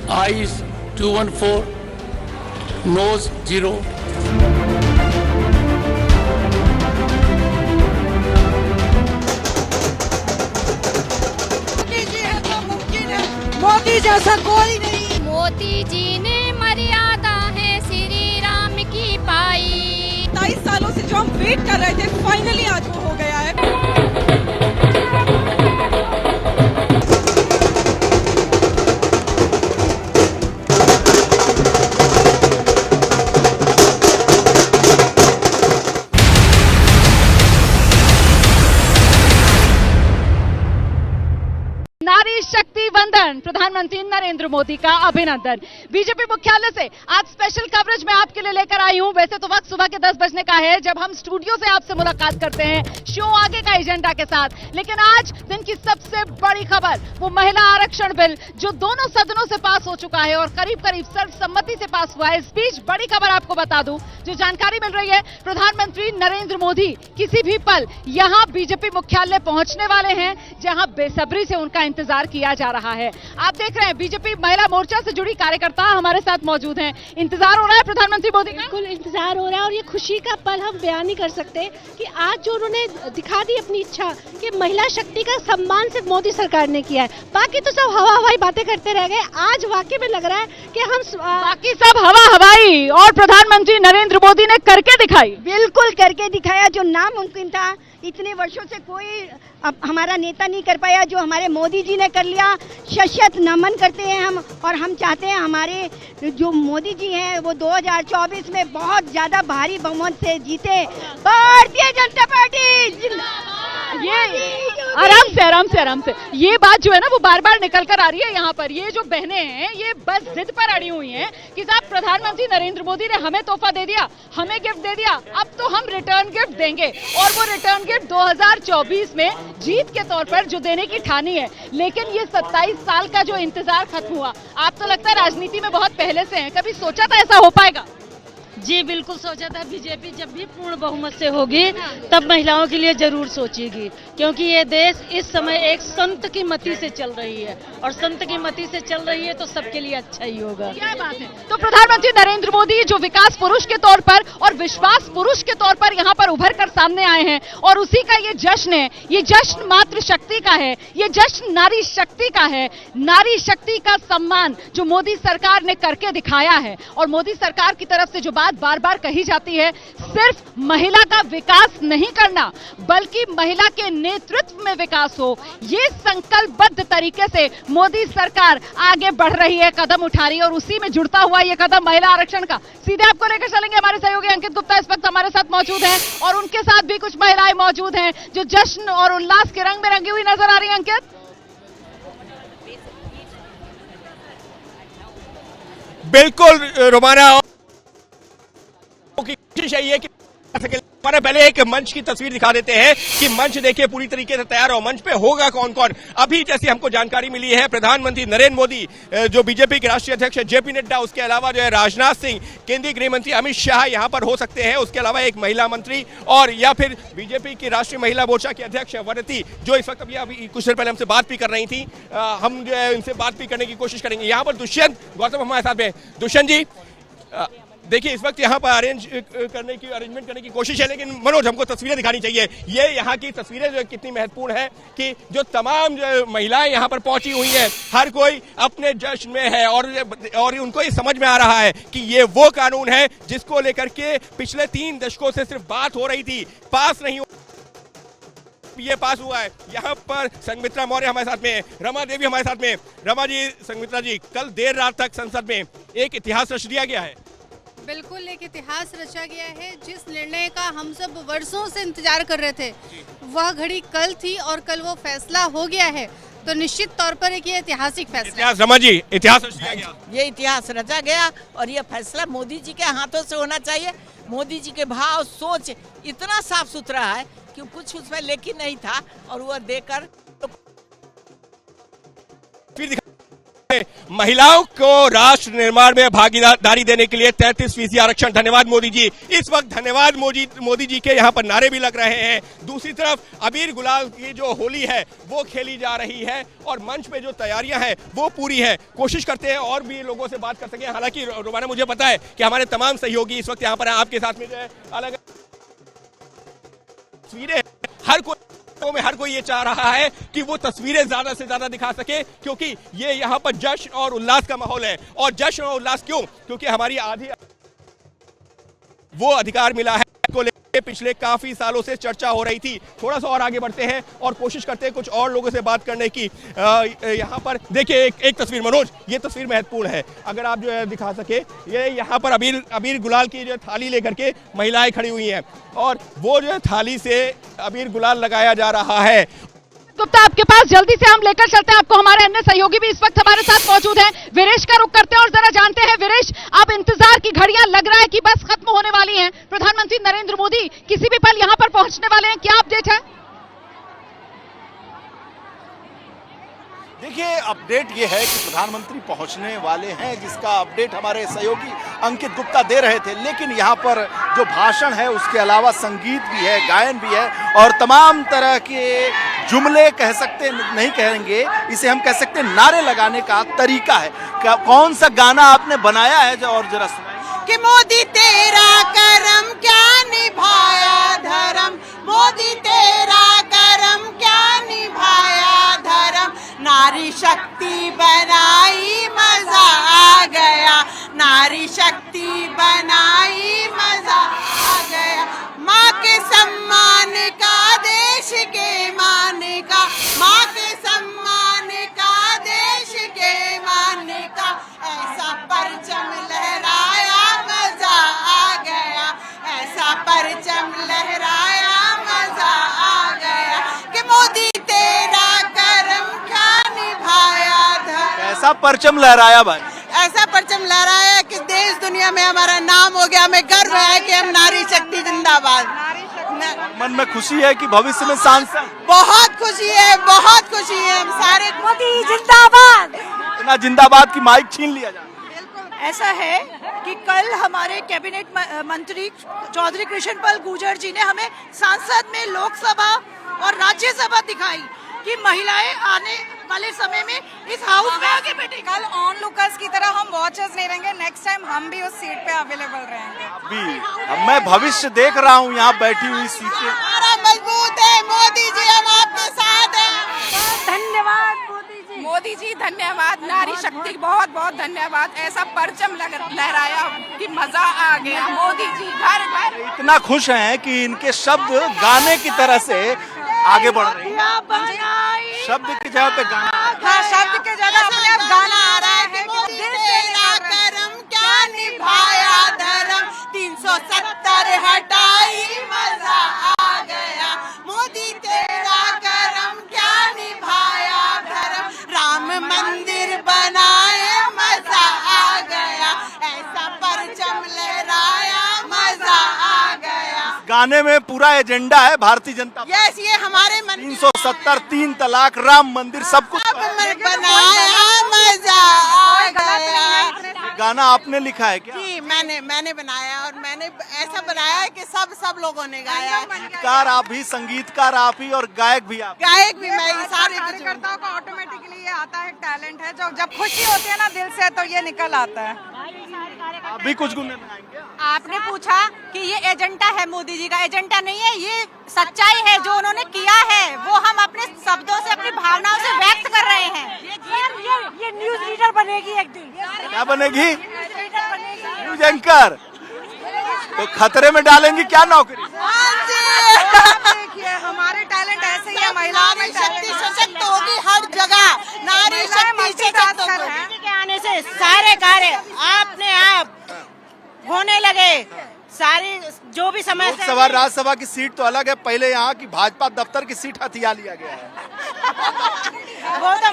Ayes 214, Noes 0. Modi ji है तो मुमकिन है, मोदी जैसा कोई नहीं। मोदी जी ने मर्यादा है श्री राम की पाई। 23 सालों से जो हम वेट कर रहे थे, फाइनली आज वो हो गया है। नारी शक्ति वंदन, प्रधानमंत्री नरेंद्र मोदी का अभिनंदन। बीजेपी मुख्यालय से आज स्पेशल कवरेज में आपके लिए लेकर आई हूं। वैसे तो वक्त सुबह के 10 बजने का है जब हम स्टूडियो से आपसे मुलाकात करते हैं शो आगे का एजेंडा के साथ, लेकिन आज दिन की सबसे बड़ी खबर वो महिला आरक्षण बिल जो दोनों सदनों से पास हो चुका है और करीब करीब सर्वसम्मति से पास हुआ है। इस बीच बड़ी खबर आपको बता दूं, जो जानकारी मिल रही है, प्रधानमंत्री नरेंद्र मोदी किसी भी पल यहां बीजेपी मुख्यालय पहुंचने वाले हैं, जहां बेसब्री से उनका इंतजार किया जा रहा है। आप देख रहे हैं बीजेपी महिला मोर्चा से जुड़ी कार्यकर्ता हमारे साथ मौजूद हैं। इंतजार हो रहा है प्रधानमंत्री मोदी का? बिल्कुल इंतजार हो रहा है और ये खुशी का पल हम बयान नहीं कर सकते कि आज जो उन्होंने दिखा दी अपनी इच्छा कि महिला शक्ति का सम्मान सिर्फ मोदी सरकार ने किया है, बाकी तो सब हवा हवाई बातें करते रह गए। आज वाकई में लग रहा है कि हम बाकी सब हवा हवाई और प्रधानमंत्री नरेंद्र मोदी ने करके दिखाई। बिल्कुल करके दिखाया जो नामुमकिन था, इतने वर्षों से कोई हमारा नेता नहीं कर पाया, जो हमारे मोदी जी ने कर लिया। शत नमन करते हैं हम, और हम चाहते हैं हमारे जो मोदी जी हैं वो 2024 में बहुत ज्यादा भारी बहुमत से जीते। भारतीय जनता पार्टी जिंदाबाद। ये आराम से ये बात जो है ना वो बार बार निकल कर आ रही है यहाँ पर। ये जो बहनें हैं ये बस जिद पर अड़ी हुई हैं कि साहब प्रधानमंत्री नरेंद्र मोदी ने हमें तोहफा दे दिया, हमें गिफ्ट दे दिया, अब तो हम रिटर्न गिफ्ट देंगे। और वो रिटर्न गिफ्ट 2024 में जीत के तौर पर जो देने की ठानी है। लेकिन ये 27 साल का जो इंतजार खत्म हुआ, आप तो लगता है राजनीति में बहुत पहले से हैं, कभी सोचा था ऐसा हो पाएगा? जी बिल्कुल सोचा था, बीजेपी जब भी पूर्ण बहुमत से होगी तब महिलाओं के लिए जरूर सोचेगी, क्योंकि ये देश इस समय एक संत की मति से चल रही है और संत की मति से चल रही है तो सबके लिए अच्छा ही होगा। क्या बात है। तो प्रधानमंत्री नरेंद्र मोदी जो विकास पुरुष के तौर पर और विश्वास पुरुष के तौर पर यहाँ पर उभर कर सामने आए हैं और उसी का ये जश्न है। ये जश्न मातृ शक्ति का है, ये जश्न नारी शक्ति का है। नारी शक्ति का सम्मान जो मोदी सरकार ने करके दिखाया है। और मोदी सरकार की तरफ से जो बात बार बार कही जाती है, सिर्फ महिला का विकास नहीं करना बल्कि महिला के नेतृत्व में विकास हो, ये संकल्पबद्ध तरीके से मोदी सरकार आगे बढ़ रही है, कदम उठा रही है। और उसी में जुड़ता हुआ ये कदम महिला आरक्षण का। सीधे आपको लेकर चलेंगे, हमारे सहयोगी अंकित गुप्ता इस वक्त हमारे साथ मौजूद हैं और उनके साथ भी कुछ महिलाएं मौजूद हैं जो जश्न और उल्लास के रंग में रंगी हुई नजर आ रही है। अंकित, बिल्कुल रोमाना की कोशिश यही है कि हमारे पहले एक मंच की तस्वीर दिखा देते हैं कि मंच देखिए पूरी तरीके से तैयार हो। मंच पे होगा कौन कौन? अभी जैसी हमको जानकारी मिली है, प्रधानमंत्री नरेंद्र मोदी, जो बीजेपी के राष्ट्रीय अध्यक्ष जेपी नड्डा, उसके अलावा जो है राजनाथ सिंह, केंद्रीय गृह मंत्री अमित शाह यहाँ पर हो सकते हैं। उसके अलावा एक महिला मंत्री और या फिर बीजेपी की राष्ट्रीय महिला मोर्चा की अध्यक्ष वरती, जो इस वक्त अभी कुछ देर पहले हमसे बात भी कर रही थी। हम जो है इनसे बात भी करने की कोशिश करेंगे। यहाँ पर दुष्यंत गौतम हमारे साथ में। दुष्यंत जी देखिए, इस वक्त यहाँ पर अरेंजमेंट करने की कोशिश है, लेकिन मनोज हमको तस्वीरें दिखानी चाहिए। ये यहाँ की तस्वीरें जो कितनी महत्वपूर्ण है कि जो तमाम जो महिलाएं यहाँ पर पहुंची हुई हैं, हर कोई अपने जश्न में है और उनको ये समझ में आ रहा है कि ये वो कानून है जिसको लेकर के पिछले 3 दशकों से सिर्फ बात हो रही थी, पास नहीं ये पास हुआ है। यहाँ पर संघमित्रा मौर्य हमारे साथ में, रमा देवी हमारे साथ में। रमा जी, संघमित्रा जी, कल देर रात तक संसद में एक इतिहास रच दिया गया है। बिल्कुल एक इतिहास रचा गया है। जिस निर्णय का हम सब वर्षों से इंतजार कर रहे थे, वह घड़ी कल थी और कल वो फैसला हो गया है। तो निश्चित तौर पर एक ये ऐतिहासिक फैसला। रमा जी, इतिहास रच दिया गया। ये इतिहास रचा गया और ये फैसला मोदी जी के हाथों से होना चाहिए। मोदी जी के भाव सोच इतना साफ सुथरा है कि कुछ उसमें लेकिन नहीं था और वह देकर में महिलाओं को राष्ट्र निर्माण में भागीदारी देने के लिए 33% आरक्षण। धन्यवाद मोदी जी। इस वक्त धन्यवाद मोदी जी के यहाँ पर नारे भी लग रहे हैं। दूसरी तरफ अबीर गुलाल की जो होली है वो खेली जा रही है और मंच पे जो तैयारियां हैं वो पूरी है। कोशिश करते हैं और भी लोगों से बात कर सकें। हालांकि रोमाना, मुझे पता है कि हमारे तमाम सहयोगी इस वक्त यहाँ पर आपके साथ में जो है अलग तस्वीरें, हर कोई ये चाह रहा है कि वो तस्वीरें ज्यादा से ज्यादा दिखा सके, क्योंकि ये यहाँ पर जश्न और उल्लास का माहौल है। और जश्न और उल्लास क्यों? क्योंकि हमारी आधी वो अधिकार मिला है को लेकर पिछले काफी सालों से चर्चा हो रही थी। थोड़ा सा और आगे बढ़ते हैं और कोशिश करते हैं कुछ और लोगों से बात करने की। यहाँ पर देखिए एक तस्वीर, मनोज, ये तस्वीर महत्वपूर्ण है, अगर आप जो है दिखा सके। ये यहाँ पर अबीर गुलाल की जो थाली लेकर के महिलाएं खड़ी हुई हैं और वो जो थाली से अबीर गुलाल लगाया जा रहा है। गुप्ता, आपके पास जल्दी से हम लेकर चलते हैं आपको। हमारे अन्य सहयोगी भी इस वक्त हमारे साथ मौजूद हैं। वीरेश का रुख करते हैं और जरा जानते हैं, वीरेश, अब इंतजार की घड़ियां लग रहा है कि बस खत्म होने वाली हैं। प्रधानमंत्री नरेंद्र मोदी किसी भी पल यहां पर पहुंचने वाले हैं, क्या अपडेट है? देखिए, अपडेट ये है कि प्रधानमंत्री पहुंचने वाले हैं, जिसका अपडेट हमारे सहयोगी अंकित गुप्ता दे रहे थे। लेकिन यहाँ पर जो भाषण है उसके अलावा संगीत भी है, गायन भी है और तमाम तरह के जुमले कह सकते नहीं कहेंगे, इसे हम कह सकते नारे लगाने का तरीका है। कौन सा गाना आपने बनाया है जो और जरा सुनाइए। कि मोदी तेरा करम क्या निभाया धर्म, मोदी तेरा करम क्या निभाया धर्म, नारी शक्ति बनाई मजा आ गया, नारी शक्ति बनाई मजा आ गया, माँ के सम्मान का, देश के मान का, माँ के सम्मान का, देश के मान का, ऐसा परचम लहराया मजा आ गया, ऐसा परचम लहराया मजा आ गया, कि मोदी तेरा करम क्या निभाया धर्म। ऐसा परचम लहराया भाई, ऐसा परचम लहराया कि देश दुनिया में हमारा नाम हो गया। हमें गर्व है कि हम नारी शक्ति जिंदाबाद। मन में खुशी है कि भविष्य में सांसद। बहुत खुशी है, बहुत खुशी है। हम सारे मोदी जिंदाबाद। इतना जिंदाबाद की माइक छीन लिया जाए। ऐसा है कि कल हमारे कैबिनेट मंत्री चौधरी कृष्णपाल गुर्जर जी ने हमें संसद में, लोकसभा और राज्यसभा दिखाई कि महिलाएं आने वाले समय में इस हाउस में आगे बैठेंगी। कल ऑन लुकर्स की तरह हम वॉचर्स नहीं रहेंगे, नेक्स्ट टाइम हम भी उस सीट पे अवेलेबल रहेंगे। अभी मैं भविष्य देख रहा हूँ यहाँ बैठी हुई सीटें। हमारा मजबूत है मोदी जी, हम आपके साथ हैं। धन्यवाद मोदी जी, धन्यवाद। नारी शक्ति बहुत बहुत धन्यवाद। ऐसा परचम लहराया कि मजा आ गया। मोदी जी घर घर इतना खुश हैं कि इनके शब्द गाने की तरह से आगे बढ़ रहे हैं। शब्द की जगह पे गाना, हाँ, शब्द के जगह अपने आप गाना आ रहा है। मोदी तेरा करम क्या निभाया धर्म, 370 हटाई मजा आ गया, मोदी तेरा करम क्या निभाया धर्म, राम मंदिर बनाए मजा आ गया, ऐसा परचम लहराया मजा आ गया। गाने में पूरा एजेंडा है भारतीय जनता पार्टी। यस, ये हमारे मन 370, 3 तलाक, राम मंदिर, सब कुछ बनाया मजा आ गया। गाना आपने लिखा है क्या? जी, मैंने बनाया और मैंने ऐसा बनाया है कि सब लोगों ने गाया है। गीतकार आप ही, संगीतकार आप ही और गायक भी आप। गायक भी मैं, सारे कार्यकर्ताओं का ऑटोमेटिकली ये आता है, टैलेंट है। जब खुशी होती है ना दिल से तो ये निकल आता है। आप भी कुछ गुनगुनाएंगे? आपने पूछा कि ये एजेंडा है, मोदी जी का एजेंडा नहीं है, ये सच्चाई है। जो उन्होंने किया है वो हम अपने शब्दों से, अपनी भावनाओं से व्यक्त कर रहे हैं। ये न्यूज रीडर बनेगी एक दिन। क्या बनेगी? News anchor. तो खतरे में डालेंगी क्या नौकरी? देखिए, हमारे टैलेंट ऐसे ही है। महिलाओं में शक्ति सशक्त होगी हर जगह, नारी शक्ति सशक्त होगी। के आने से सारे कार्य अपने आप होने लगे। सारी जो भी समस्या, लोकसभा राज्यसभा की सीट तो अलग है, पहले यहाँ की भाजपा दफ्तर की सीट हथिया लिया गया है। वो तो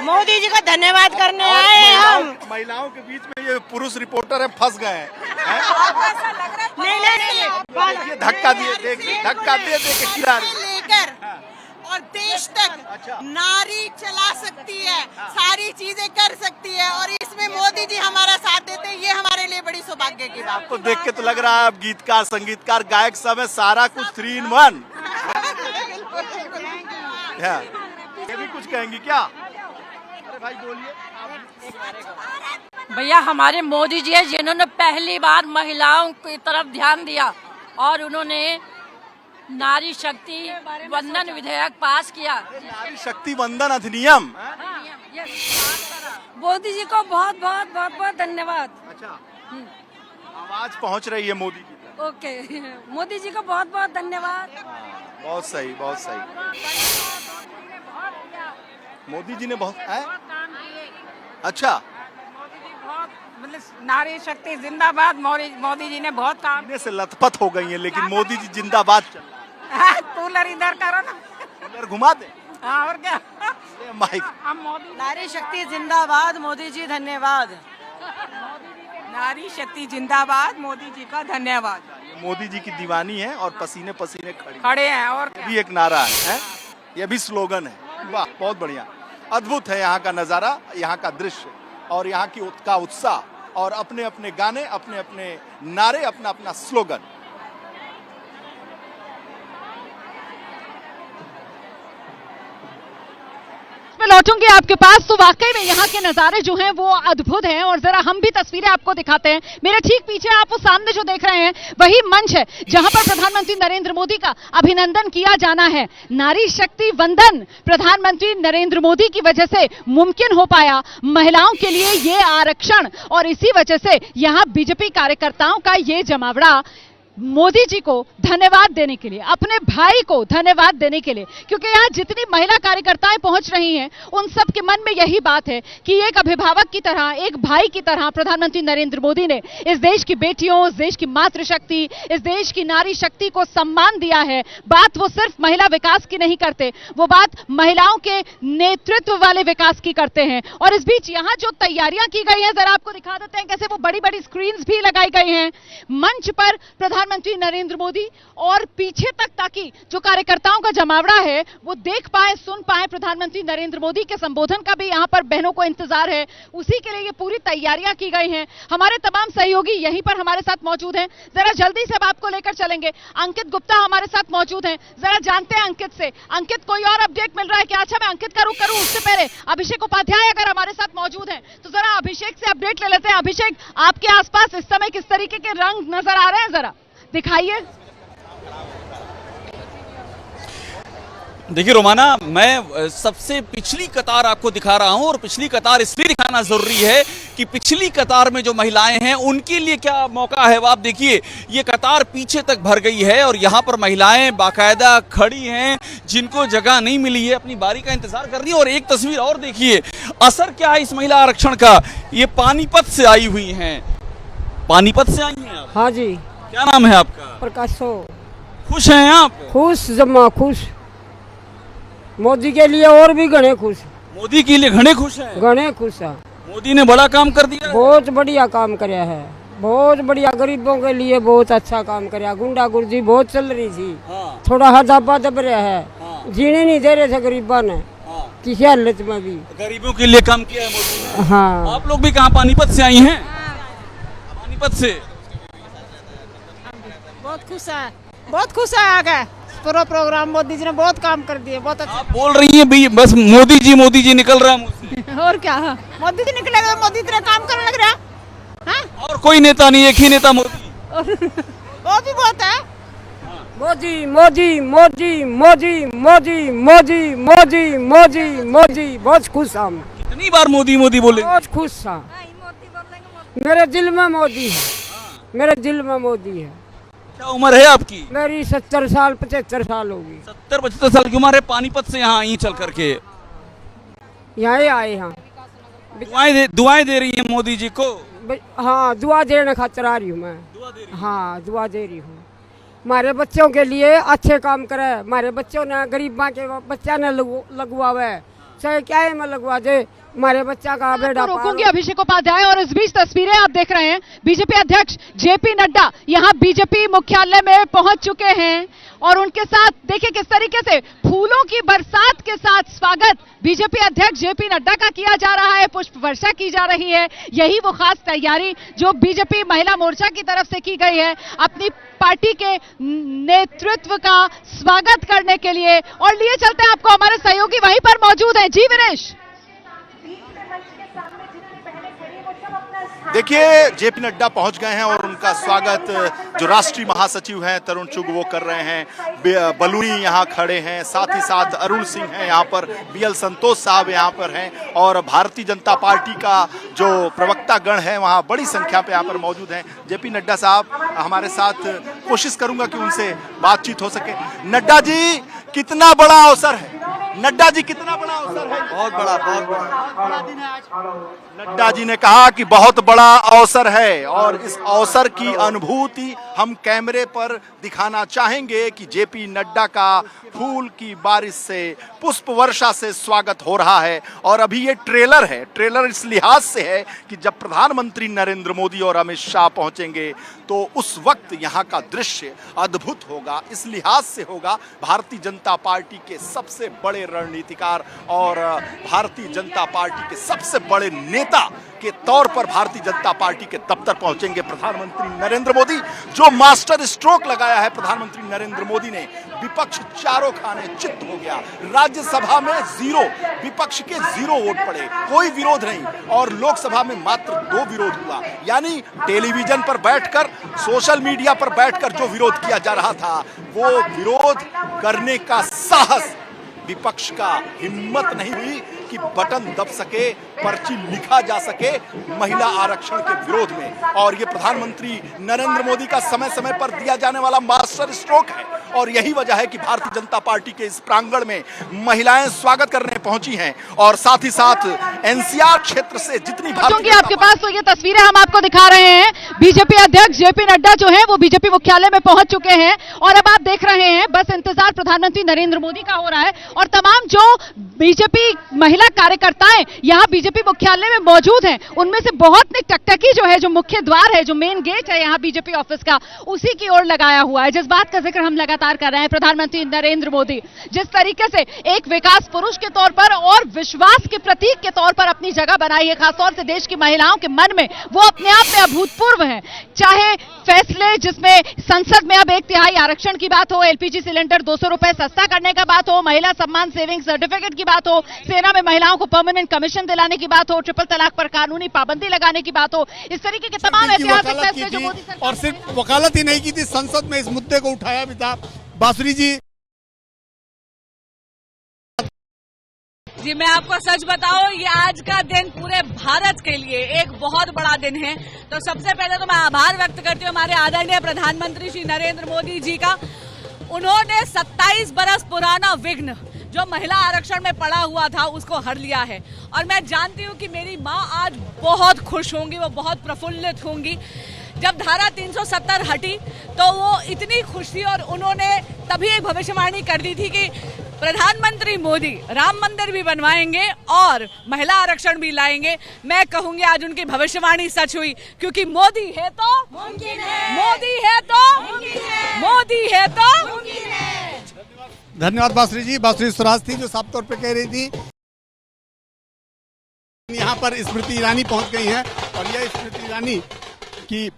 मोदी जी का धन्यवाद करने आए हैं हम। महिलाओं के बीच में ये पुरुष रिपोर्टर है, फंस गए हैं। नहीं, धक्का दे के खिला रहे। लेकर और देश तक नारी चला सकती है, सारी चीजें कर सकती है, और इसमें मोदी जी हमारा साथ देते हैं। ये हमारे लिए बड़ी सौभाग्य की बात। आपको देख के तो लग रहा है आप गीतकार, संगीतकार, गायक सब है, सारा कुछ 3 in 1। ये भी कुछ कहेंगी क्या? अरे भाई बोलिए। भैया हमारे मोदी जी है जिन्होंने पहली बार महिलाओं की तरफ ध्यान दिया और उन्होंने नारी शक्ति वंदन विधेयक पास किया। नारी शक्ति वंदन अधिनियम। मोदी जी को बहुत बहुत बहुत बहुत धन्यवाद। अच्छा, आवाज पहुंच रही है मोदी जी तक। ओके, मोदी जी को बहुत बहुत धन्यवाद। बहुत सही, बहुत सही। मोदी जी ने बहुत है? अच्छा, मतलब नारी शक्ति जिंदाबाद। मोदी जी ने बहुत काम से लथपथ हो गई है, लेकिन मोदी जी जिंदाबाद चल रहा है। कूलर इधर करो ना, कूलर घुमा दे। हाँ और क्या। माइक। हम मोदी नारी शक्ति जिंदाबाद, मोदी जी धन्यवाद। नारी शक्ति जिंदाबाद, मोदी जी का धन्यवाद। मोदी जी की दीवानी है और पसीने पसीने खड़े हैं। और ये भी एक नारा है, ये भी स्लोगन है। वाह, बहुत बढ़िया, अद्भुत है यहाँ का नजारा, यहाँ का दृश्य और यहाँ की का उत्साह, और अपने अपने गाने, अपने अपने नारे, अपना अपना स्लोगन। मैं लौटूंगी आपके पास। तो वाकई में यहाँ के नजारे जो हैं वो अद्भुत हैं, और जरा हम भी तस्वीरें आपको दिखाते हैं। मेरे ठीक पीछे आप वो सामने जो देख रहे हैं वही मंच है जहां पर प्रधानमंत्री नरेंद्र मोदी का अभिनंदन किया जाना है। नारी शक्ति वंदन प्रधानमंत्री नरेंद्र मोदी की वजह से मुमकिन हो पाया, महिलाओं के लिए ये आरक्षण, और इसी वजह से यहाँ बीजेपी कार्यकर्ताओं का ये जमावड़ा मोदी जी को धन्यवाद देने के लिए, अपने भाई को धन्यवाद देने के लिए, क्योंकि यहाँ जितनी महिला कार्यकर्ताएं पहुंच रही हैं उन सब के मन में यही बात है कि एक अभिभावक की तरह, एक भाई की तरह प्रधानमंत्री नरेंद्र मोदी ने इस देश की बेटियों, इस देश की मातृशक्ति, इस देश की नारी शक्ति को सम्मान दिया है। बात वो सिर्फ महिला विकास की नहीं करते, वो बात महिलाओं के नेतृत्व वाले विकास की करते हैं। और इस बीच यहाँ जो तैयारियां की गई हैं, जरा आपको दिखा देते हैं कैसे वो बड़ी बड़ी स्क्रीन भी लगाई गई हैं मंच पर प्रधानमंत्री नरेंद्र मोदी और पीछे तक, ताकि जो कार्यकर्ताओं का जमावड़ा है वो देख पाए, सुन पाए। प्रधानमंत्री नरेंद्र मोदी के संबोधन का भी यहाँ पर बहनों को इंतजार है, उसी के लिए ये पूरी तैयारियां की गई हैं। हमारे तमाम सहयोगी यहीं पर हमारे साथ मौजूद हैं, जरा जल्दी से अब आपको लेकर चलेंगे। अंकित गुप्ता हमारे साथ मौजूद हैं, जरा जानते हैं अंकित से। अंकित, कोई और अपडेट मिल रहा है क्या? अच्छा, मैं अंकित का रुख करूं उससे पहले अभिषेक उपाध्याय अगर हमारे साथ मौजूद हैं तो जरा अभिषेक से अपडेट ले लेते हैं। अभिषेक, आपके आसपास इस समय किस तरीके के रंग नजर आ रहे हैं, जरा दिखाइए। देखिए रोमाना, मैं सबसे पिछली कतार आपको दिखा रहा हूं, और पिछली कतार इसलिए दिखाना जरूरी है कि पिछली कतार में जो महिलाएं हैं उनके लिए क्या मौका है। आप देखिए, ये कतार पीछे तक भर गई है और यहां पर महिलाएं बाकायदा खड़ी हैं, जिनको जगह नहीं मिली है, अपनी बारी का इंतजार कर रही है। और एक तस्वीर और देखिए, असर क्या है इस महिला आरक्षण का। ये पानीपत से आई हुई हैं। पानीपत से आई हैं आप? हाँ जी। क्या नाम है आपका? प्रकाशो। खुश हैं आप? खुश, जमा खुश। मोदी के लिए और भी घने खुश। मोदी के लिए घने खुश हैं? घने खुश है। मोदी ने बड़ा काम कर दिया, बहुत बढ़िया काम कराया है, बहुत बढ़िया। गरीबों के लिए बहुत अच्छा काम कराया। गुंडागर्दी बहुत चल रही थी, थोड़ा हदापा दब रहा है, जीने नहीं दे रहे थे गरीबा ने किसी हालत में भी। गरीबों के लिए काम किया है मोदी ने। हाँ। आप लोग भी कहाँ पानीपत से आई हैं? पानीपत से। बहुत खुश है, बहुत खुश है। आ गए पूरा प्रोग्राम, मोदी जी ने बहुत काम कर दिए, बहुत अच्छा। आप बोल रही हैं भी बस मोदी जी निकल रहा है मुंह से। और क्या, मोदी जी निकलेगा, मोदी इतना काम करने लग रहा है। और कोई नेता नहीं, एक ही नेता मोदी। वो भी बहुत है। मोदी मोदी मोदी मोदी मोदी मोदी मोदी मोदी मोदी। बहुत खुश हम। कितनी बार मोदी मोदी बोले? बहुत खुश था। मेरे दिल में मोदी है, मेरे दिल में मोदी है। क्या उम्र है आपकी? मेरी 70 साल 75 साल होगी। 70-75 साल की उम्र है। पानीपत से यहाँ आई चल करके, यहाँ आए हैं। दुआएं दे रही हैं मोदी जी को। हाँ, दुआ देने खातिर आ रही हूँ मैं। हाँ, दुआ दे रही हूँ। हमारे बच्चों के लिए अच्छे काम करे। हमारे बच्चों ने, गरीब माँ के बच्चा ने लगवावे, चाहे क्या है मैं लगवा दे, हमारे बच्चा का बेटा रोकूंगी अभिषेक उपाध्याय। और इस बीच तस्वीरें आप देख रहे हैं, बीजेपी अध्यक्ष जेपी नड्डा यहां बीजेपी मुख्यालय में पहुंच चुके हैं और उनके साथ देखिए किस तरीके से फूलों की बरसात के साथ स्वागत बीजेपी अध्यक्ष जेपी नड्डा का किया जा रहा है, पुष्प वर्षा की जा रही है। यही वो खास तैयारी जो बीजेपी महिला मोर्चा की तरफ से की गई है अपनी पार्टी के नेतृत्व का स्वागत करने के लिए। और लिए चलते हैं आपको, हमारे सहयोगी वहीं पर मौजूद हैं। जी विनेश। देखिए जेपी नड्डा पहुंच गए हैं और उनका स्वागत जो राष्ट्रीय महासचिव हैं तरुण चुग वो कर रहे हैं। बलूनी यहाँ खड़े हैं, साथ ही साथ अरुण सिंह हैं यहाँ पर, बीएल संतोष साहब यहाँ पर हैं और भारतीय जनता पार्टी का जो प्रवक्ता गण है वहाँ बड़ी संख्या पे यहाँ पर मौजूद हैं। जेपी नड्डा साहब हमारे साथ, कोशिश करूंगा कि उनसे बातचीत हो सके। नड्डा जी कितना बड़ा अवसर है, नड्डा जी कितना बड़ा अवसर है? बहुत बड़ा दिन है आज। नड्डा जी ने कहा कि बहुत बड़ा अवसर है और इस अवसर की अनुभूति हम कैमरे पर दिखाना चाहेंगे कि जेपी नड्डा का फूल की बारिश से, पुष्प वर्षा से स्वागत हो रहा है। और अभी ये ट्रेलर है, ट्रेलर इस लिहाज से है कि जब प्रधानमंत्री नरेंद्र मोदी और अमित शाह पहुंचेंगे तो उस वक्त यहाँ का दृश्य अद्भुत होगा। इस लिहाज से होगा, भारतीय जनता पार्टी के सबसे बड़े रणनीतिकार और भारतीय जनता पार्टी के सबसे बड़े नेता के तौर पर भारतीय जनता पार्टी के दफ्तर पहुंचेंगे प्रधानमंत्री नरेंद्र मोदी। जो मास्टर स्ट्रोक लगाया है प्रधानमंत्री नरेंद्र मोदी ने, विपक्ष चारों खाने चित्त हो गया। राज्यसभा में 0, विपक्ष के 0 वोट पड़े, कोई विरोध नहीं, और लोकसभा में मात्र 2 विरोध हुआ। यानी टेलीविजन पर बैठकर, सोशल मीडिया पर बैठकर जो विरोध किया जा रहा था वो विरोध करने का साहस विपक्ष का हिम्मत नहीं हुई कि बटन दब सके, पर्ची लिखा जा सके महिला आरक्षण के विरोध में। और ये प्रधानमंत्री नरेंद्र मोदी का समय समय पर दिया जाने वाला मास्टर स्ट्रोक है और यही वजह है कि भारतीय जनता पार्टी के इस प्रांगण में महिलाएं स्वागत करने पहुंची हैं। और साथ ही साथ एनसीआर क्षेत्र से जितनी आपके पास तो ये तस्वीरें हम आपको दिखा रहे हैं, बीजेपी अध्यक्ष जेपी नड्डा जो है वो बीजेपी मुख्यालय में पहुंच चुके हैं और अब आप देख रहे हैं बस इंतजार प्रधानमंत्री नरेंद्र मोदी का हो रहा है। और तमाम जो बीजेपी महिला कार्यकर्ताएं यहाँ बीजेपी मुख्यालय में मौजूद हैं, उनमें से बहुत ने टकटकी जो है, जो मुख्य द्वार है, जो मेन गेट है यहाँ बीजेपी ऑफिस का, उसी की ओर लगाया हुआ है। जिस बात का जिक्र हम लगातार कर रहे हैं, प्रधानमंत्री नरेंद्र मोदी जिस तरीके से एक विकास पुरुष के तौर पर और विश्वास के प्रतीक के तौर पर अपनी जगह बनाई है, खासतौर से देश की महिलाओं के मन में, वो अपने आप में अभूतपूर्व है। चाहे फैसले जिसमें संसद में अब 1/3 आरक्षण की बात हो, एलपीजी सिलेंडर 200 रुपए सस्ता करने का बात हो, महिला सम्मान सेविंग सर्टिफिकेट की बात हो, सेना में महिलाओं को परमानेंट कमीशन दिलाने की बात हो, ट्रिपल तलाक पर कानूनी पाबंदी लगाने की बात हो, इस तरीके के तमाम ऐतिहासिक फैसले जो मोदी सरकार और सिर्फ वकालत ही नहीं की थी, संसद में इस मुद्दे को उठाया भी था। बासुरी जी, मैं आपको सच बताऊं, ये आज का दिन पूरे भारत के लिए एक बहुत बड़ा दिन है। तो सबसे पहले तो मैं आभार व्यक्त करती हूँ हमारे आदरणीय प्रधानमंत्री श्री नरेंद्र मोदी जी का। उन्होंने 27 बरस पुराना विघ्न जो महिला आरक्षण में पड़ा हुआ था उसको हर लिया है। और मैं जानती हूँ कि मेरी माँ आज बहुत खुश होंगी, वो बहुत प्रफुल्लित होंगी। जब धारा 370 हटी तो वो इतनी खुश थी और उन्होंने तभी एक भविष्यवाणी कर दी थी कि प्रधानमंत्री मोदी राम मंदिर भी बनवाएंगे और महिला आरक्षण भी लाएंगे। मैं कहूंगी आज उनकी भविष्यवाणी सच हुई, क्योंकि मोदी है तो मुमकिन है, मोदी है तो मुमकिन है, मोदी है तो मुमकिन है। धन्यवाद बासुरी जी। बासुरी स्वराज थी जो साफ तौर पे कह रही थी। यहाँ पर स्मृति ईरानी पहुंच गई हैं और यह स्मृति ईरानी की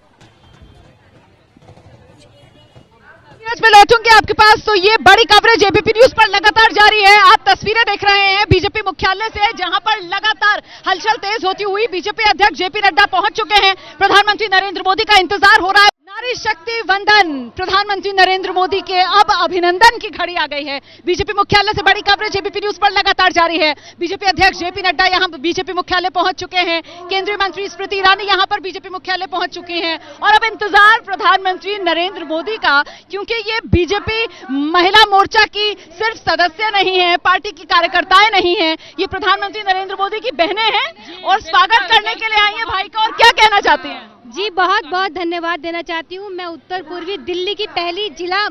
में लौटूंगी आपके पास। तो ये बड़ी कवरेज एबीपी न्यूज पर लगातार जारी है। आप तस्वीरें देख रहे हैं बीजेपी मुख्यालय से, जहां पर लगातार हलचल तेज होती हुई बीजेपी अध्यक्ष जेपी नड्डा पहुंच चुके हैं। प्रधानमंत्री नरेंद्र मोदी का इंतजार हो रहा है। नारी शक्ति वंदन, प्रधानमंत्री नरेंद्र मोदी के अब अभिनंदन की घड़ी आ गई है। बीजेपी मुख्यालय से बड़ी कवरेज एबीपी न्यूज पर लगातार जारी है। बीजेपी अध्यक्ष जेपी नड्डा यहां बीजेपी मुख्यालय पहुंच चुके हैं। केंद्रीय मंत्री स्मृति ईरानी यहां पर बीजेपी मुख्यालय पहुंच चुकी हैं और अब इंतजार प्रधानमंत्री नरेंद्र मोदी का, क्योंकि ये बीजेपी महिला मोर्चा की सिर्फ सदस्य नहीं है, पार्टी की कार्यकर्ताएं नहीं है, ये प्रधानमंत्री नरेंद्र मोदी की बहनें हैं और स्वागत करने के लिए आई है भाई का। और क्या कहना चाहते हैं? जी बहुत बहुत धन्यवाद देना चाहती हूँ। मैं उत्तर पूर्वी दिल्ली की पहली जिला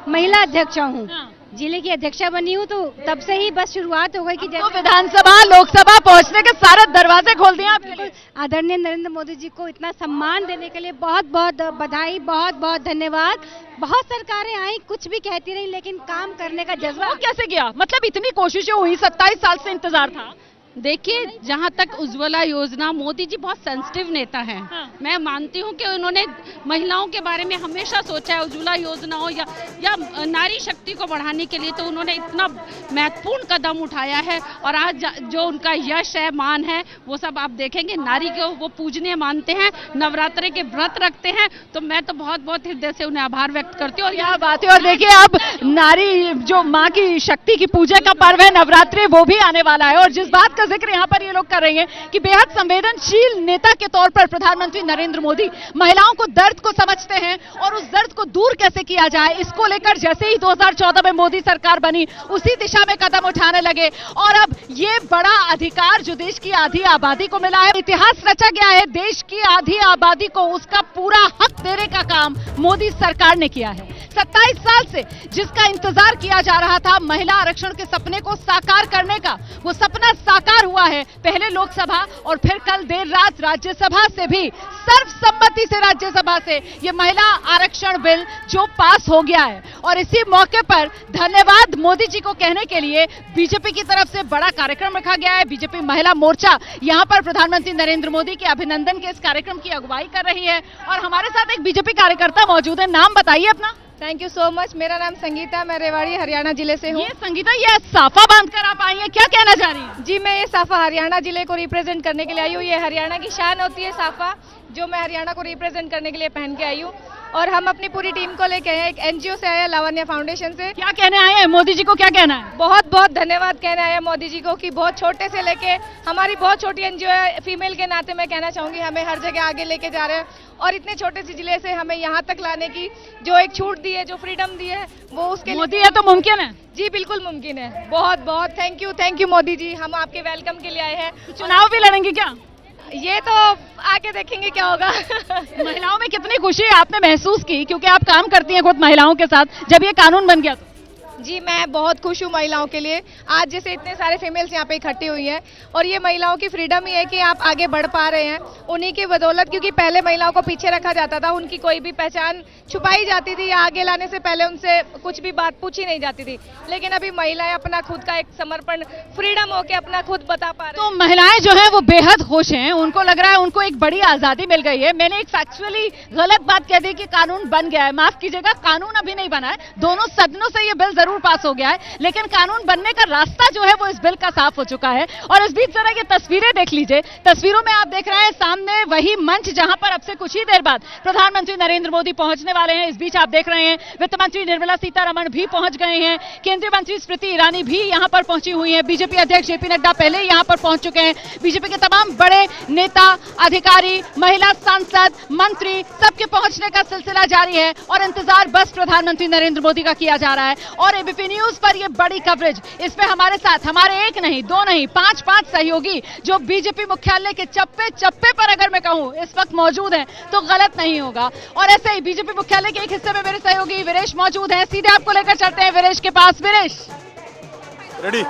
महिला अध्यक्ष हूँ जिले की अध्यक्षा बनी हूँ, तो तब से ही बस शुरुआत हो गई कि तो विधानसभा लोकसभा पहुंचने के सारे दरवाजे खोल दिए आपके लिए। आदरणीय नरेंद्र मोदी जी को इतना सम्मान देने के लिए बहुत बहुत बधाई, बहुत बहुत धन्यवाद। बहुत सरकारें आई, कुछ भी कहती रही, लेकिन काम करने का जज्बा कैसे किया? मतलब इतनी कोशिशें हुई, 27 साल से इंतजार था। देखिए, जहाँ तक उज्ज्वला योजना, मोदी जी बहुत सेंसिटिव नेता हैं। हाँ। मैं मानती हूँ कि उन्होंने महिलाओं के बारे में हमेशा सोचा है। उज्ज्वला योजना हो या नारी शक्ति को बढ़ाने के लिए तो उन्होंने इतना महत्वपूर्ण कदम उठाया है। और आज जो उनका यश है, मान है, वो सब आप देखेंगे। नारी को वो पूजनीय मानते हैं, नवरात्रि के व्रत रखते हैं। तो मैं तो बहुत बहुत हृदय से उन्हें आभार व्यक्त करती हूँ। और यह बात है। और देखिए, अब नारी जो माँ की शक्ति की पूजा का पर्व है, नवरात्रि, वो भी आने वाला है। और जिस बात का जिक्र यहाँ पर ये लोग कर रहे हैं कि बेहद संवेदनशील नेता के तौर पर प्रधानमंत्री नरेंद्र मोदी महिलाओं को दर्द को समझते हैं और उस दर्द को दूर कैसे किया जाए, इसको लेकर जैसे ही 2014 में मोदी सरकार बनी, उसी दिशा में कदम उठाने लगे। और अब ये बड़ा अधिकार जो देश की आधी आबादी को मिला है, इतिहास रचा गया है। देश की आधी आबादी को उसका पूरा हक देने का काम मोदी सरकार ने किया है। 27 साल से जिसका इंतजार किया जा रहा था, महिला आरक्षण के सपने को साकार करने का, वो सपना साकार हुआ है। पहले लोकसभा और फिर कल देर रात राज्यसभा से भी सर्वसम्मति से राज्यसभा से ये महिला आरक्षण बिल जो पास हो गया है। और इसी मौके पर धन्यवाद मोदी जी को कहने के लिए बीजेपी की तरफ से बड़ा कार्यक्रम रखा गया है। बीजेपी महिला मोर्चा यहाँ पर प्रधानमंत्री नरेंद्र मोदी के अभिनंदन के इस कार्यक्रम की अगुवाई कर रही है। और हमारे साथ एक बीजेपी कार्यकर्ता मौजूद है। नाम बताइए अपना। Thank you so much. मेरा नाम संगीता, मैं रेवाड़ी हरियाणा जिले से हूँ। ये संगीता, ये साफा बांधकर आप आई हैं, क्या कहना चाह रही हैं? जी, मैं ये साफा हरियाणा जिले को रिप्रेजेंट करने के लिए आई हूँ। ये हरियाणा की शान होती है साफा, जो मैं हरियाणा को रिप्रेजेंट करने के लिए पहन के आई हूँ। और हम अपनी पूरी टीम को लेके आए हैं। एक एनजीओ से आया है, लावण्य फाउंडेशन से। क्या कहने आए हैं? मोदी जी को क्या कहना है? बहुत बहुत धन्यवाद कहने आया मोदी जी को कि बहुत छोटे से लेके, हमारी बहुत छोटी एनजीओ है, फीमेल के नाते मैं कहना चाहूंगी, हमें हर जगह आगे लेके जा रहे हैं। और इतने छोटे से जिले से हमें यहाँ तक लाने की जो एक छूट दी है, जो फ्रीडम दी है, वो उसके मोदी है तो मुमकिन है। जी बिल्कुल मुमकिन है। बहुत बहुत थैंक यू मोदी जी। हम आपके वेलकम के लिए आए हैं। चुनाव भी लड़ेंगे क्या? ये तो आगे देखेंगे क्या होगा। महिलाओं में कितनी खुशी आपने महसूस की, क्योंकि आप काम करती हैं खुद महिलाओं के साथ, जब ये कानून बन गया? जी, मैं बहुत खुश हूँ महिलाओं के लिए। आज जैसे इतने सारे फीमेल्स यहाँ पे इकट्ठी हुई हैं, और ये महिलाओं की फ्रीडम ही है कि आप आगे बढ़ पा रहे हैं उन्हीं की बदौलत। क्योंकि पहले महिलाओं को पीछे रखा जाता था, उनकी कोई भी पहचान छुपाई जाती थी, या आगे लाने से पहले उनसे कुछ भी बात पूछी नहीं जाती थी। लेकिन अभी महिलाएं अपना खुद का एक समर्पण, फ्रीडम होके अपना खुद बता पा रही हैं। तो महिलाएं जो है वो बेहद खुश हैं, उनको लग रहा है उनको एक बड़ी आजादी मिल गई है। मैंने एक फैक्चुअली गलत बात कह दी कि कानून बन गया है। माफ कीजिएगा, कानून अभी नहीं बना है। दोनों सदनों से ये बिल जरूर पास हो गया है, लेकिन कानून बनने का रास्ता जो है वो इस बिल का साफ हो चुका है। और इस बीच जरा ये तस्वीरें देख लीजिए। तस्वीरों में आप देख रहे हैं सामने वही मंच जहां पर अब से कुछ ही देर बाद प्रधानमंत्री नरेंद्र मोदी पहुंचने वाले हैं। इस बीच आप देख रहे हैं वित्त मंत्री निर्मला सीतारमण भी पहुंच गए हैं। केंद्रीय मंत्री स्मृति ईरानी भी यहां पर पहुंची हुई है। बीजेपी अध्यक्ष जेपी नड्डा पहले यहां पर पहुंच चुके हैं। बीजेपी के तमाम बड़े नेता, अधिकारी, महिला सांसद, मंत्री, सबके पहुंचने का सिलसिला जारी है। और इंतजार बस प्रधानमंत्री नरेंद्र मोदी का किया जा रहा है। और एबीपी न्यूज पर ये बड़ी कवरेज, इसमें हमारे साथ हमारे एक नहीं, दो नहीं, पांच सहयोगी जो बीजेपी मुख्यालय के चप्पे चप्पे पर, अगर मैं कहूं, इस वक्त मौजूद हैं तो गलत नहीं होगा। और ऐसे ही बीजेपी मुख्यालय के एक हिस्से में मेरे सहयोगी वीरेश मौजूद हैं। सीधे आपको लेकर चलते हैं वीरेश के पास। वीरेश, रेडी?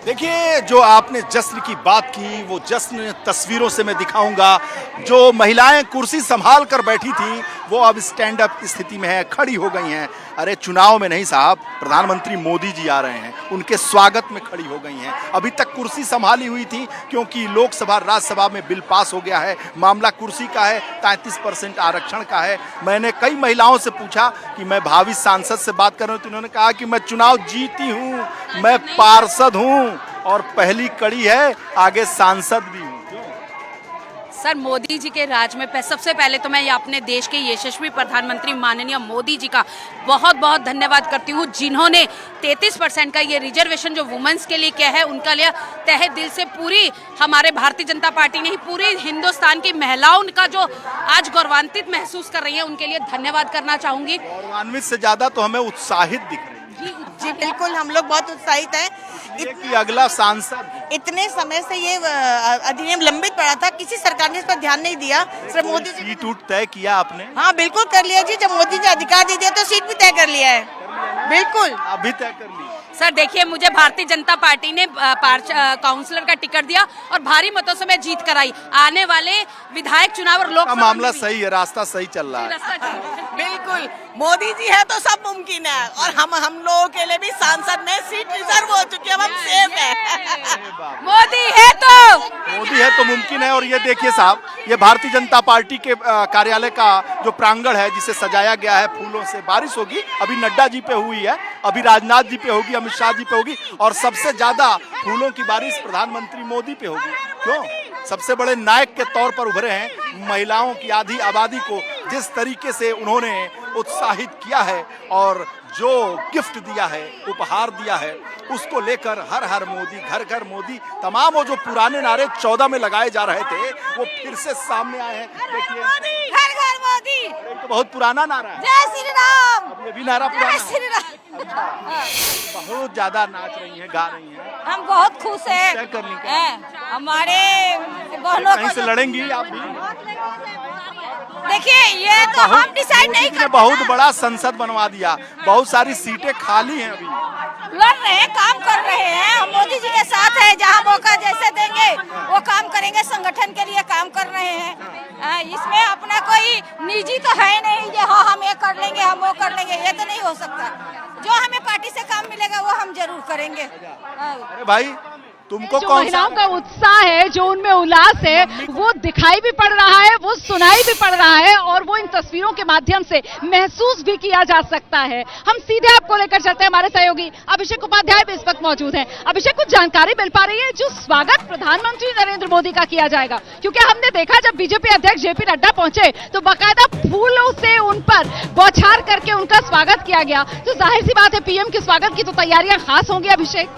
देखिए, जो आपने जश्न की बात की, वो जश्न तस्वीरों से मैं दिखाऊंगा। जो महिलाएं कुर्सी संभाल कर बैठी थी, वो अब स्टैंड अप स्थिति में है, खड़ी हो गई हैं। अरे चुनाव में नहीं साहब, प्रधानमंत्री मोदी जी आ रहे हैं, उनके स्वागत में खड़ी हो गई हैं। अभी तक कुर्सी संभाली हुई थी, क्योंकि लोकसभा राज्यसभा में बिल पास हो गया है। मामला कुर्सी का है, 33% आरक्षण का है। मैंने कई महिलाओं से पूछा कि मैं भावी सांसद से बात कर रहा हूँ, तो उन्होंने कहा कि मैं चुनाव जीती हूँ, मैं पार्षद हूँ, और पहली कड़ी है, आगे सांसद भी हूँ। सर, मोदी जी के राज में सबसे पहले तो मैं अपने देश के यशस्वी प्रधानमंत्री माननीय मोदी जी का बहुत बहुत धन्यवाद करती हूँ, जिन्होंने 33% का ये रिजर्वेशन जो वुमेन्स के लिए किया है, उनका लिए तहे दिल से पूरी हमारे भारतीय जनता पार्टी ने ही पूरी हिंदुस्तान की महिलाओं का जो आज गौरवान्वित महसूस कर रही है, उनके लिए धन्यवाद करना चाहूंगी। गौरवान्वित से ज्यादा तो हमें उत्साहित दिख रही है। जी बिल्कुल, हम लोग बहुत उत्साहित हैं। कि अगला सांसद इतने समय से ये अधिनियम लंबित पड़ा था, किसी सरकार ने इस पर ध्यान नहीं दिया। सिर्फ मोदी जी सीट उठ तय किया आपने? हाँ बिल्कुल कर लिया जी, जब मोदी जी अधिकार दे दिया तो सीट भी तय कर लिया है। बिल्कुल अभी तय कर ली। सर देखिए, मुझे भारतीय जनता पार्टी ने काउंसलर का टिकट दिया और भारी मतों से मैं जीत कराई। आने वाले विधायक चुनाव और लोकसभा मामला सही है, रास्ता सही चल रहा है। बिल्कुल, मोदी जी है तो सब मुमकिन है, और हम लोगों के लिए भी सांसद में सीट रिजर्व हो चुकी है, अब हम सेफ है। मोदी है तो मुमकिन है। और ये देखिए साहब, ये भारतीय जनता पार्टी के कार्यालय का जो प्रांगण है, जिसे सजाया गया है फूलों से। बारिश होगी, अभी नड्डा जी पे हुई है, अभी राजनाथ जी पे होगी, अमित शाह जी पे होगी, और सबसे ज्यादा फूलों की बारिश प्रधानमंत्री मोदी पे होगी। क्यों? सबसे बड़े नायक के तौर पर उभरे हैं। महिलाओं की आधी आबादी को जिस तरीके से उन्होंने उत्साहित किया है और जो गिफ्ट दिया है, उपहार दिया है, उसको लेकर हर हर मोदी, घर घर मोदी, तमाम वो जो पुराने नारे 14 में लगाए जा रहे थे वो फिर से सामने आए हैं। देखिए, घर घर मोदी, तो बहुत पुराना नारा है। जय श्री राम। अब ये भी नारा पुराना जय श्री राम। बहुत ज्यादा नाच रही हैं, गा रही हैं। हम बहुत खुश हैं। तय करने का हमारे बहनों कहीं से लड़ेंगी आप भी? देखिए, ये तो हम डिसाइड नहीं कर, बहुत बड़ा संसद बनवा दिया, बहुत सारी सीटें खाली हैं, अभी लड़ रहे हैं, काम कर रहे हैं। हम मोदी जी के साथ हैं, जहाँ मौका जैसे देंगे वो काम करेंगे, संगठन के लिए काम कर रहे हैं। इसमें अपना कोई निजी तो है नहीं, ये हाँ हम ये कर लेंगे, हम वो कर लेंगे, ये तो नहीं हो सकता। जो हमें पार्टी से काम मिलेगा वो हम जरूर करेंगे। अरे भाई, तुमको जो महिलाओं का उत्साह है, जो उनमें उल्लास है, वो दिखाई भी पड़ रहा है, वो सुनाई भी पड़ रहा है, और वो इन तस्वीरों के माध्यम से महसूस भी किया जा सकता है। हम सीधे आपको लेकर चलते हैं, हमारे सहयोगी अभिषेक उपाध्याय भी इस वक्त मौजूद हैं। अभिषेक, कुछ जानकारी मिल पा रही है जो स्वागत प्रधानमंत्री नरेंद्र मोदी का किया जाएगा? क्योंकि हमने देखा जब बीजेपी अध्यक्ष जेपी नड्डा पहुंचे तो बाकायदा फूलों से उन पर बौछार करके उनका स्वागत किया गया। तो जाहिर सी बात है, पीएम के स्वागत की तो तैयारियां खास होंगी। अभिषेक,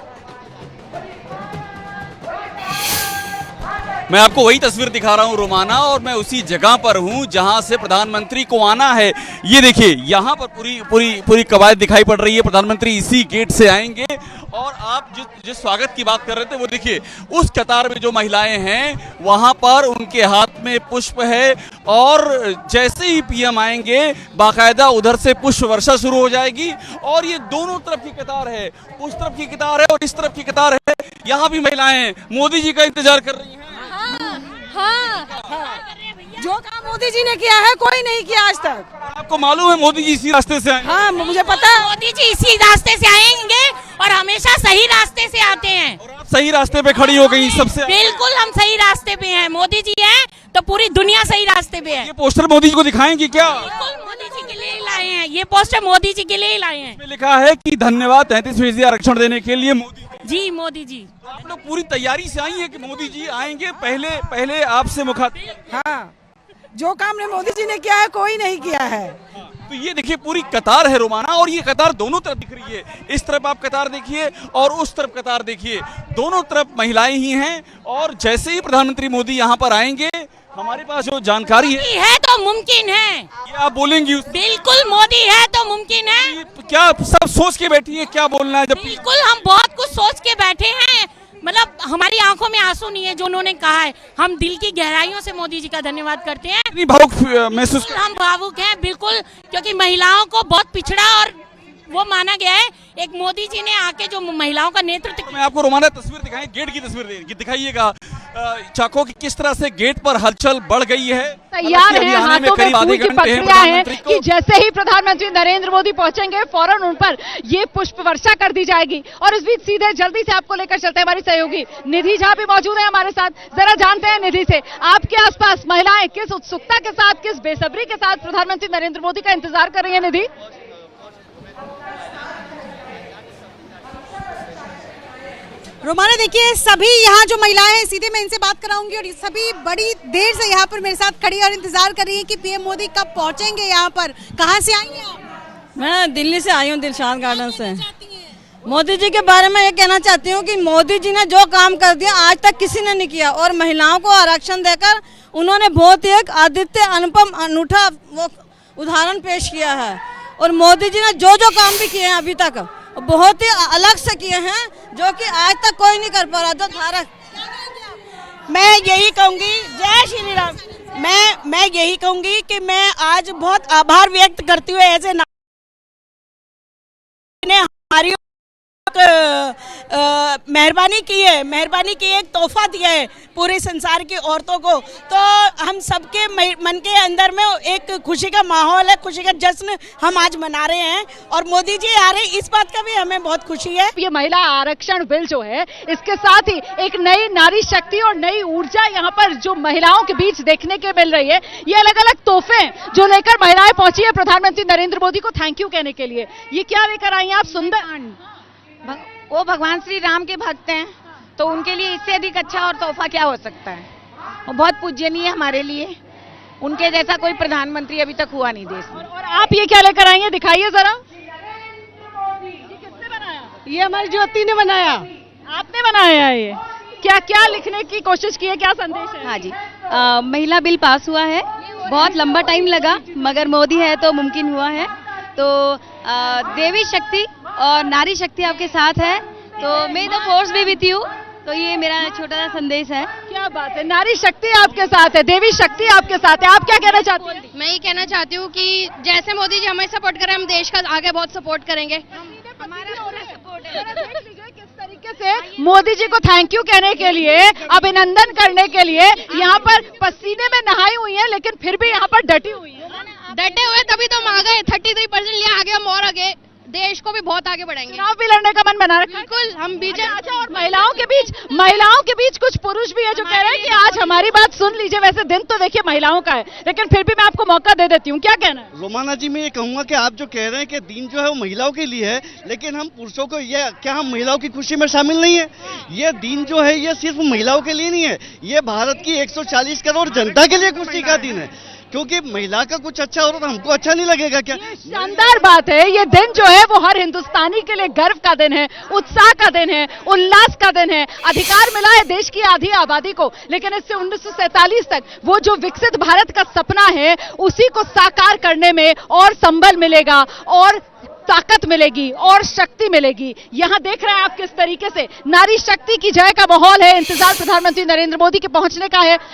मैं आपको वही तस्वीर दिखा रहा हूं रोमाना, और मैं उसी जगह पर हूं जहां से प्रधानमंत्री को आना है। ये देखिए, यहां पर पूरी कवायद दिखाई पड़ रही है। प्रधानमंत्री इसी गेट से आएंगे, और आप जिस स्वागत की बात कर रहे थे वो देखिए, उस कतार में जो महिलाएं हैं वहां पर उनके हाथ में पुष्प है, और जैसे ही पीएम आएंगे बाकायदा उधर से पुष्प वर्षा शुरू हो जाएगी। और ये दोनों तरफ की कतार है, उस तरफ की कतार है और इस तरफ की कतार है। यहाँ भी महिलाएं मोदी जी का इंतजार कर रही हैं। जो काम मोदी जी ने किया है कोई नहीं किया आज तक। आपको मालूम है मोदी जी इसी रास्ते से आए? हाँ, मुझे पता है। मोदी जी इसी रास्ते से आएंगे और हमेशा सही रास्ते से आते हैं। और आप सही रास्ते पे खड़ी हो गई सबसे। बिल्कुल, हम सही रास्ते पे हैं। मोदी जी हैं तो पूरी दुनिया सही रास्ते पे है। ये पोस्टर मोदी जी को दिखाएंगे क्या? बिल्कुल, मोदी जी के लिए ही लाए हैं ये पोस्टर, मोदी जी के लिए ही लाए हैं। इसमें लिखा है कि धन्यवाद 33% आरक्षण देने के लिए मोदी जी। मोदी जी, आप लोग पूरी तैयारी से आई हैं कि मोदी जी आएंगे, पहले आपसे मुखातिब। हाँ, जो काम ने मोदी जी ने किया है कोई नहीं किया है। तो ये देखिए, पूरी कतार है रोमाना, और ये कतार दोनों तरफ दिख रही है। इस तरफ आप कतार देखिए और उस तरफ कतार देखिए, दोनों तरफ महिलाएं ही हैं। और जैसे ही प्रधानमंत्री मोदी यहाँ पर आएंगे, हमारे पास जो जानकारी है तो मुमकिन है। ये आप बोलेंगी? बिल्कुल, मोदी है तो मुमकिन है। क्या सब सोच के बैठी है क्या बोलना है? जब बिल्कुल, हम बहुत कुछ सोच के बैठे हैं। मतलब हमारी आंखों में आंसू नहीं है जो उन्होंने कहा है। हम दिल की गहराइयों से मोदी जी का धन्यवाद करते हैं। भावुक महसूस, हम भावुक हैं बिल्कुल, क्योंकि महिलाओं को बहुत पिछड़ा और वो माना गया है। एक मोदी जी ने आके जो महिलाओं का नेतृत्व। मैं आपको रोमाना तस्वीर दिखाएं, गेट की तस्वीर दिखाइएगा। चाको की किस तरह से गेट पर हलचल बढ़ गई है। तैयार है, हाथों में फूल की पत्तियां हैं कि जैसे ही प्रधानमंत्री नरेंद्र मोदी पहुंचेंगे फौरन उन पर ये पुष्प वर्षा कर दी जाएगी। और इस बीच सीधे जल्दी से आपको लेकर चलते हैं, हमारी सहयोगी निधि झा भी मौजूद है हमारे साथ। जरा जानते हैं निधि से, आपके आसपास महिलाएं किस उत्सुकता के साथ, किस बेसब्री के साथ प्रधानमंत्री नरेंद्र मोदी का इंतजार कर रही है? निधि, रोमाना, देखिए सभी यहाँ जो महिलाएं हैं, सीधे मैं इनसे बात कराऊंगी, और सभी बड़ी देर से यहाँ पर मेरे साथ खड़ी और इंतजार कर रही हैं कि पीएम मोदी कब पहुंचेंगे यहाँ पर। कहाँ से आई हैं आप? मैं दिल्ली से आई हूँ, दिलशाद गार्डन से। मोदी जी के बारे में ये कहना चाहती हूँ कि मोदी जी ने जो काम कर दिया आज तक किसी ने नहीं किया, और महिलाओं को आरक्षण देकर उन्होंने बहुत ही एक आदित्य अनुपम अनूठा वो उदाहरण पेश किया है। और मोदी जी ने जो काम भी किए हैं अभी तक, बहुत ही अलग से किए हैं, जो कि आज तक कोई नहीं कर पा रहा। जो धारा, मैं यही कहूंगी, जय श्री राम, मैं यही कहूंगी कि मैं आज बहुत आभार व्यक्त करती हूँ ऐसे ने हमारी मेहरबानी की है, एक तोहफा दिया है पूरे संसार की औरतों को। तो हम सबके मन के अंदर में एक खुशी का माहौल है, खुशी का जश्न हम आज मना रहे हैं और मोदी जी आ रहे हैं, इस बात का भी हमें बहुत खुशी है। ये महिला आरक्षण बिल जो है, इसके साथ ही एक नई नारी शक्ति और नई ऊर्जा यहाँ पर जो महिलाओं के बीच देखने के मिल रही है। ये अलग अलग तोहफे जो लेकर महिलाएं पहुंची है प्रधानमंत्री नरेंद्र मोदी को थैंक यू कहने के लिए। ये क्या लेकर आई हैं आप? सुंदर, वो भगवान श्री राम के भक्त हैं, तो उनके लिए इससे अधिक अच्छा और तोहफा क्या हो सकता है। वो बहुत पूजनीय हमारे लिए, उनके जैसा कोई प्रधानमंत्री अभी तक हुआ नहीं देश में। और आप ये क्या लेकर आई हैं, दिखाइए जरा। ये किसने बनाया? ये हमारी ज्योति ने बनाया। आपने बनाया है ये? क्या क्या लिखने की कोशिश की है, क्या संदेश है? हाँ जी, महिला बिल पास हुआ है, बहुत लंबा टाइम लगा मगर मोदी है तो मुमकिन हुआ है। तो देवी शक्ति और नारी शक्ति आपके साथ है, तो मे the force B with you. तो ये मेरा छोटा सा संदेश है। क्या बात है, नारी शक्ति आपके साथ है, देवी शक्ति आपके साथ है। आप क्या कहना चाहती हैं? मैं ये कहना चाहती हूँ कि जैसे मोदी जी हमें सपोर्ट करें, हम देश का आगे बहुत सपोर्ट करेंगे। किस तरीके से मोदी जी को थैंक यू कहने के लिए, अभिनंदन करने के लिए यहाँ पर पसीने में नहाई हुई है, लेकिन फिर भी यहाँ पर डटी हुई है। डटे हुए तभी तो हम आ गए, 33% लिया, आगे हम और आगे देश को भी बहुत आगे बढ़ाएंगे। चुनाव भी लड़ने का मन बना रखा है? बिल्कुल, हम बीजेपी। अच्छा, और महिलाओं के बीच कुछ पुरुष भी है जो कह रहे हैं कि आज हमारी बात सुन लीजिए। वैसे दिन तो देखिए महिलाओं का है, लेकिन फिर भी मैं आपको मौका दे देती हूँ, क्या कहना है? रोमाना जी, मैं ये कहूंगा कि आप जो कह रहे हैं कि दिन जो है वो महिलाओं के लिए है, लेकिन हम पुरुषों को ये क्या हम महिलाओं की खुशी में शामिल नहीं है? ये दिन जो है ये सिर्फ महिलाओं के लिए नहीं है, ये भारत की 140 करोड़ जनता के लिए खुशी का दिन है, क्योंकि महिला का कुछ अच्छा हो तो हमको अच्छा नहीं लगेगा क्या? शानदार बात है। ये दिन जो है वो हर हिंदुस्तानी के लिए गर्व का दिन है, उत्साह का दिन है, उल्लास का दिन है। अधिकार मिला है देश की आधी आबादी को, लेकिन इससे 1947 तक वो जो विकसित भारत का सपना है उसी को साकार करने में और संबल मिलेगा और ताकत मिलेगी और शक्ति मिलेगी। यहाँ देख रहे हैं आप किस तरीके से नारी शक्ति की जय का माहौल है। इंतजार प्रधानमंत्री नरेंद्र मोदी के पहुंचने का है।